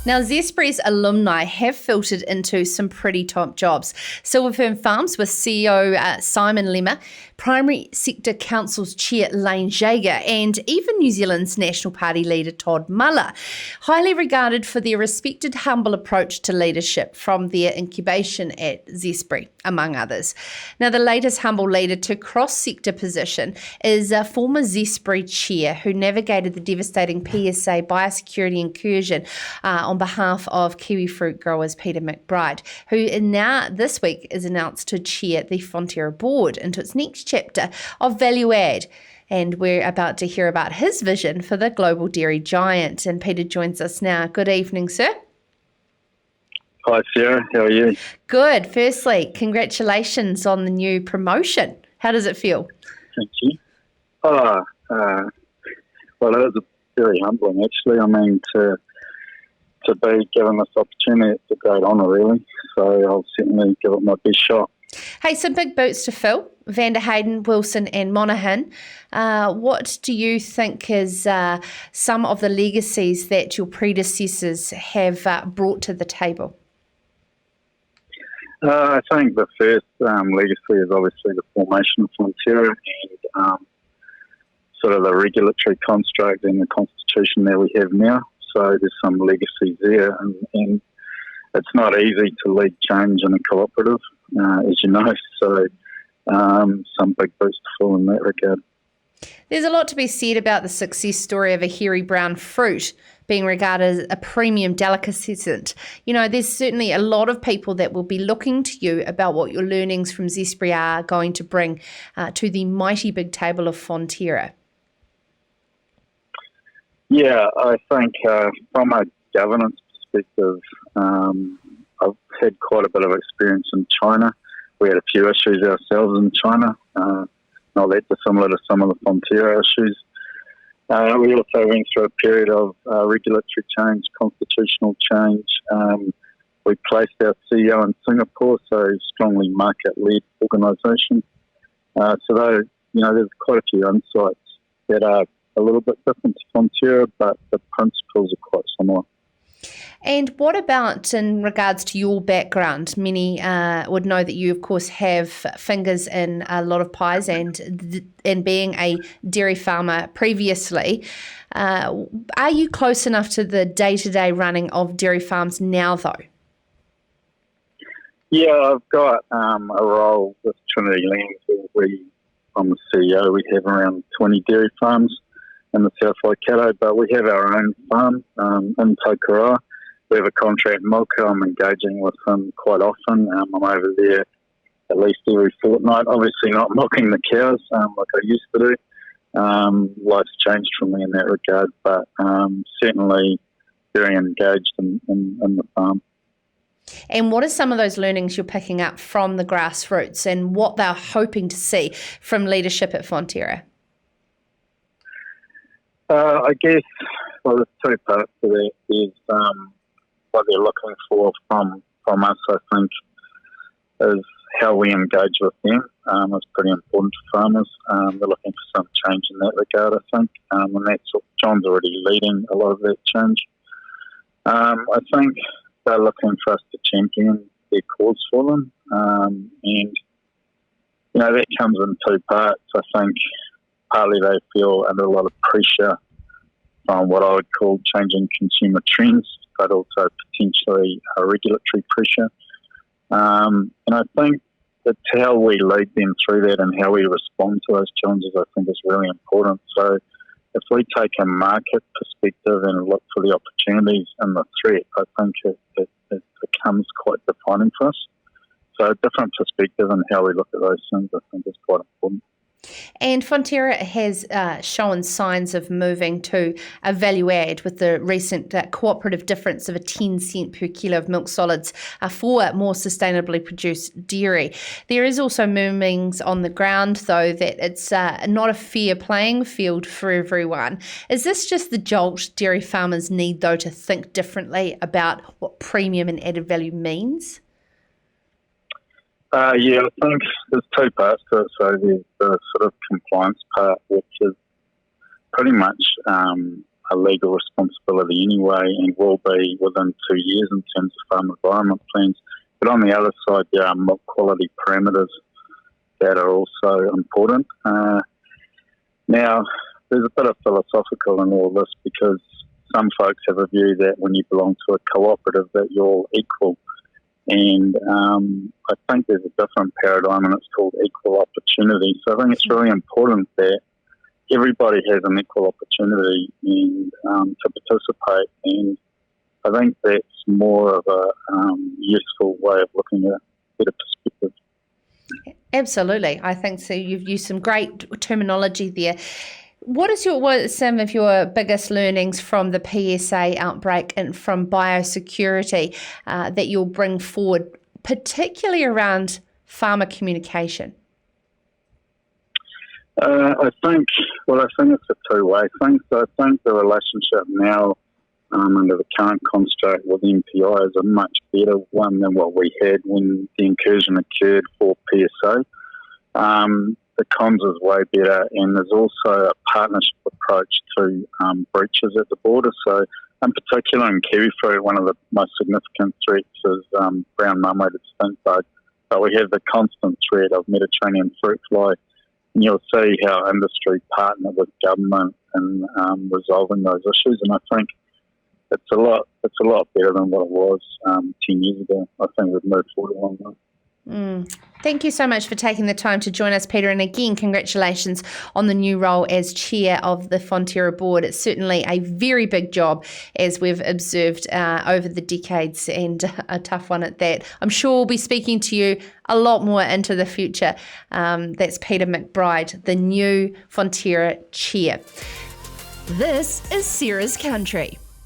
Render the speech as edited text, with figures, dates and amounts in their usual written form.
Now, Zespri's alumni have filtered into some pretty top jobs. Silver Fern Farms with CEO Simon Lemmer, Primary Sector Council's Chair Lane Jager, and even New Zealand's National Party leader Todd Muller, highly regarded for their respected, humble approach to leadership from their incubation at Zespri, among others. Now, the latest humble leader to cross-sector position is a former Zespri chair who navigated the devastating PSA biosecurity incursion on behalf of kiwi fruit growers Peter McBride, who now this week is announced to chair the Fonterra board into its next chapter of value add. And we're about to hear about his vision for the global dairy giant. And Peter joins us now. Good evening, sir. Hi, Sarah. How are you? Good. Firstly, congratulations on the new promotion. How does it feel? Thank you. Well, it was very humbling, actually. I mean, to be given this opportunity, it's a great honour, really. So I'll certainly give it my best shot. Hey, some big boots to fill. Van der Hayden, Wilson and Monaghan. What do you think is some of the legacies that your predecessors have brought to the table? I think the first legacy is obviously the formation of Fonterra and sort of the regulatory construct and the constitution that we have now. So there's some legacies there, and it's not easy to lead change in a cooperative, as you know. So some big boots to fill in that regard. There's a lot to be said about the success story of a hairy brown fruit being regarded as a premium delicacy. You know, there's certainly a lot of people that will be looking to you about what your learnings from Zespri are going to bring to the mighty big table of Fonterra. Yeah, I think from a governance perspective, I've had quite a bit of experience in China. We had a few issues ourselves in China, not that dissimilar to some of the Fonterra issues. We also went through a period of regulatory change, constitutional change. We placed our CEO in Singapore, so strongly market-led organisation. There's quite a few insights that are a little bit different to Fonterra, but the principles are quite similar. And what about in regards to your background? Many would know that you, of course, have fingers in a lot of pies and being a dairy farmer previously. Are you close enough to the day-to-day running of dairy farms now, though? Yeah, I've got a role with Trinity Lands. I'm the CEO. We have around 20 dairy farms in the South Waikato, but we have our own farm in Tokoroa. We have a contract milker. I'm engaging with him quite often. I'm over there at least every fortnight. Obviously not milking the cows like I used to do. Life's changed for me in that regard, but certainly very engaged in the farm. And what are some of those learnings you're picking up from the grassroots and what they're hoping to see from leadership at Fonterra? I guess, there's two parts to that. There's what they're looking for from us, I think, is how we engage with them. It's pretty important to farmers. They're looking for some change in that regard, I think, and that's what John's already leading a lot of that change. I think they're looking for us to champion their cause for them, and that comes in two parts. I think partly they feel under a lot of pressure from what I would call changing consumer trends, but also potentially regulatory pressure. And I think it's how we lead them through that and how we respond to those challenges, I think, is really important. So if we take a market perspective and look for the opportunities and the threat, I think it becomes quite defining for us. So a different perspective and how we look at those things, I think, is quite important. And Fonterra has shown signs of moving to a value add with the recent cooperative difference of a 10 cent per kilo of milk solids for more sustainably produced dairy. There is also murmurings on the ground, though, that it's not a fair playing field for everyone. Is this just the jolt dairy farmers need, though, to think differently about what premium and added value means? Yeah, I think there's two parts to it. So there's the sort of compliance part, which is pretty much a a legal responsibility anyway, and will be within 2 years in terms of farm environment plans. But on the other side, there are milk quality parameters that are also important. Now, there's a bit of philosophical in all this, because some folks have a view that when you belong to a cooperative that you're all equal. And I think there's a different paradigm, and it's called equal opportunity. So I think it's really important that everybody has an equal opportunity and to participate. And I think that's more of a useful way of looking at a better perspective. Absolutely. I think so. You've used some great terminology there. What are some of your biggest learnings from the PSA outbreak and from biosecurity that you'll bring forward, particularly around farmer communication? I think it's a two-way thing. So I think the relationship now under the current construct with MPI is a much better one than what we had when the incursion occurred for PSA. The comms is way better, and there's also a partnership approach to breaches at the border. So, in particular in kiwifruit, one of the most significant threats is brown marmorated stink bug. But we have the constant threat of Mediterranean fruit fly, and you'll see how industry partner with government in resolving those issues. And I think it's a lot better than what it was 10 years ago. I think we've moved forward a long way. Thank you so much for taking the time to join us, Peter. And again, congratulations on the new role as chair of the Fonterra board. It's certainly a very big job, as we've observed over the decades, and a tough one at that. I'm sure we'll be speaking to you a lot more into the future. That's Peter McBride, the new Fonterra chair. This is Sarah's Country.